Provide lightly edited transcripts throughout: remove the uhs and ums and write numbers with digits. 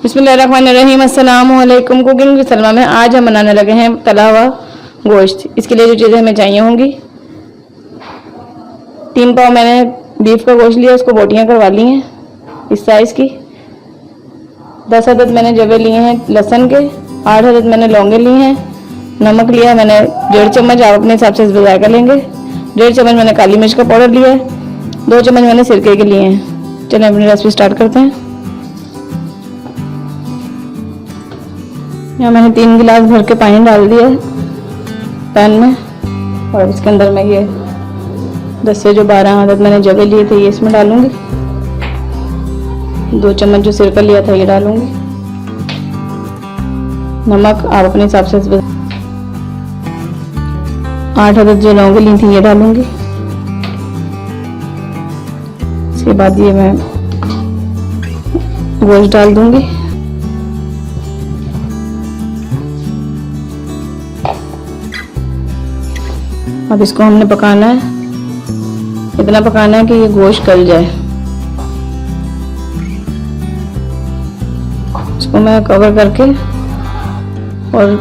बिस्मिल्लाहिर्रहमानिर्रहीम, अस्सलामु अलैकुम। कुकिंग विद सलमा में आज हम बनाने लगे हैं तला हुआ गोश्त। इसके लिए जो चीज़ें हमें चाहिए होंगी, 3 पाव मैंने बीफ का गोश्त लिया, उसको बोटियां करवा ली हैं इस साइज़ की। 10 अदद मैंने जवे लिए हैं लहसुन के, 8 अदद मैंने लौंगे लिए हैं। नमक लिया मैंने 1.5 चम्मच, आप अपने हिसाब से इसमें जायका लेंगे। 1.5 चम्मच मैंने काली मिर्च का पाउडर लिया है। 2 चम्मच मैंने सिरके के लिए हैं। चलिए अपनी रेसिपी स्टार्ट करते हैं। यहाँ मैंने 3 गिलास भर के पानी डाल दिया है पैन में, और इसके अंदर मैं ये 10 से जो 12 अदद मैंने जवे लिए थे ये इसमें डालूंगी। 2 चम्मच जो सिरका लिया था ये डालूंगी। नमक आप अपने हिसाब से 8 अदद जो लौंगे ली थी ये डालूंगी। इसके बाद ये मैं गोश्त डाल दूंगी। अब इसको हमने पकाना है, इतना पकाना है कि ये गोश्त गल जाए। इसको मैं कवर करके और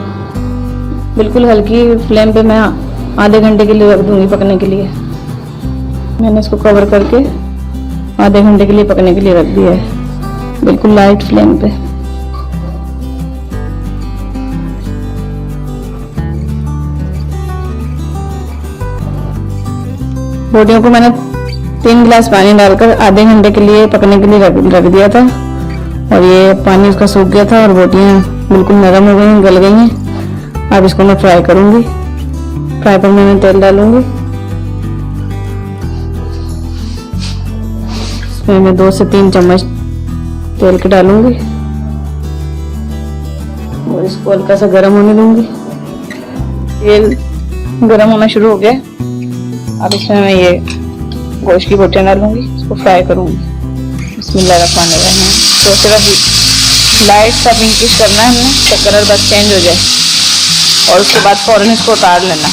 बिल्कुल हल्की फ्लेम पे मैं आधे घंटे के लिए रख दूंगी पकने के लिए। मैंने इसको कवर करके आधे घंटे के लिए पकने के लिए रख दिया है, बिल्कुल लाइट फ्लेम पे। बोटियों को मैंने 3 गिलास पानी डालकर आधे घंटे के लिए पकने के लिए रख दिया था, और ये पानी उसका सूख गया था और बोटियां बिल्कुल नरम हो गई हैं, गल गई हैं। अब इसको मैं फ्राई करूंगी। फ्राई पैन में मैं तेल डालूंगी। इसमें मैं 2 से 3 चम्मच तेल के डालूंगी और इसको हल्का सा गर्म होने दूंगी। तेल गर्म होना शुरू हो गया। अब इसमें मैं ये गोश्त की बोटियां डालूंगी, इसको फ्राई करूंगी। बिस्मिल्लाहिर्रहमानिर्रहीम। तो सिर्फ लाइट सा पिंकिश करना है हमने, तो कलर बस चेंज हो जाए, और उसके बाद फौरन इसको उतार लेना।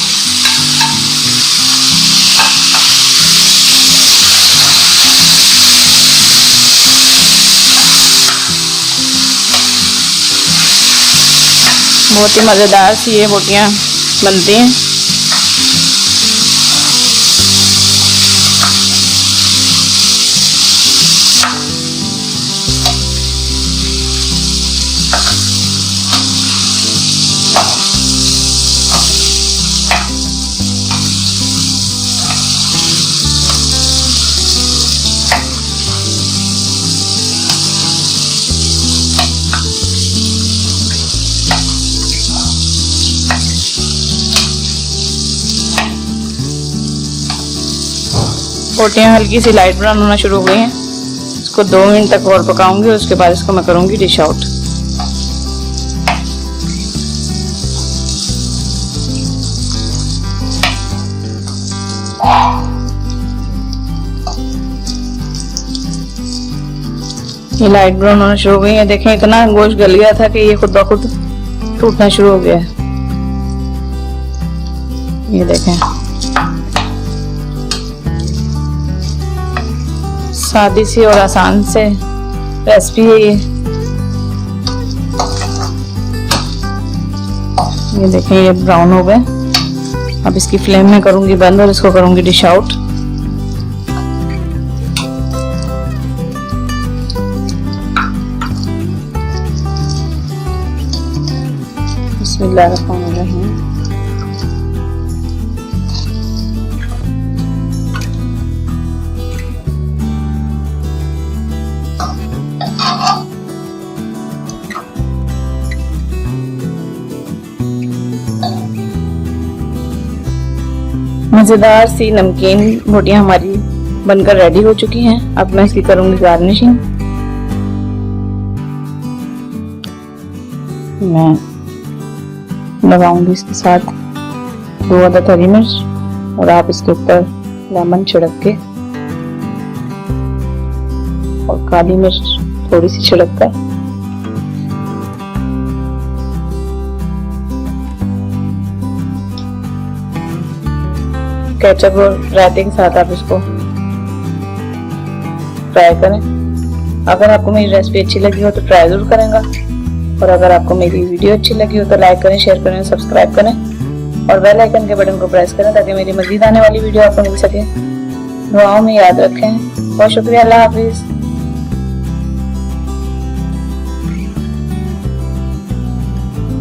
बहुत ही मज़ेदार सी ये बोटियां बनती हैं। बोटियां हल्की सी लाइट ब्राउन होना शुरू हो गई हैं। इसको 2 मिनट तक और पकाऊंगी, उसके बाद इसको मैं करूंगी डिश आउट। ये लाइट ब्राउन होना शुरू हो गई है। देखें इतना गोश्त गल गया था कि ये खुद ब खुद टूटना शुरू हो गया है। ये देखें, सादी सी और आसान से रेसिपी है ये। देखें ये ब्राउन हो गए। अब इसकी फ्लेम में करूंगी बंद और इसको करूंगी डिश आउट। बिस्मिल्लाहिर्रहमानिर्रहीम। मज़ेदार सी नमकीन बोटियां हमारी बनकर रेडी हो चुकी हैं। अब मैं इसकी करूंगी गार्निशिंग। मैं लगाऊंगी इसके साथ 2 अदद हरी मिर्च, और आप इसके ऊपर लेमन छिड़क के और काली मिर्च थोड़ी सी छिड़क कर केचप और रायते के साथ आप इसको फ्राई करें। अगर आपको मेरी रेसिपी अच्छी लगी हो तो ट्राई जरूर करेंगे, और अगर आपको मेरी वीडियो अच्छी लगी हो तो लाइक करें, शेयर करें, सब्सक्राइब करें और बेल आइकन के बटन को प्रेस करें ताकि मेरी मजीद आने वाली वीडियो आपको मिल सके। दुआओं में याद रखें। बहुत शुक्रिया। अल्लाह हाफिज़।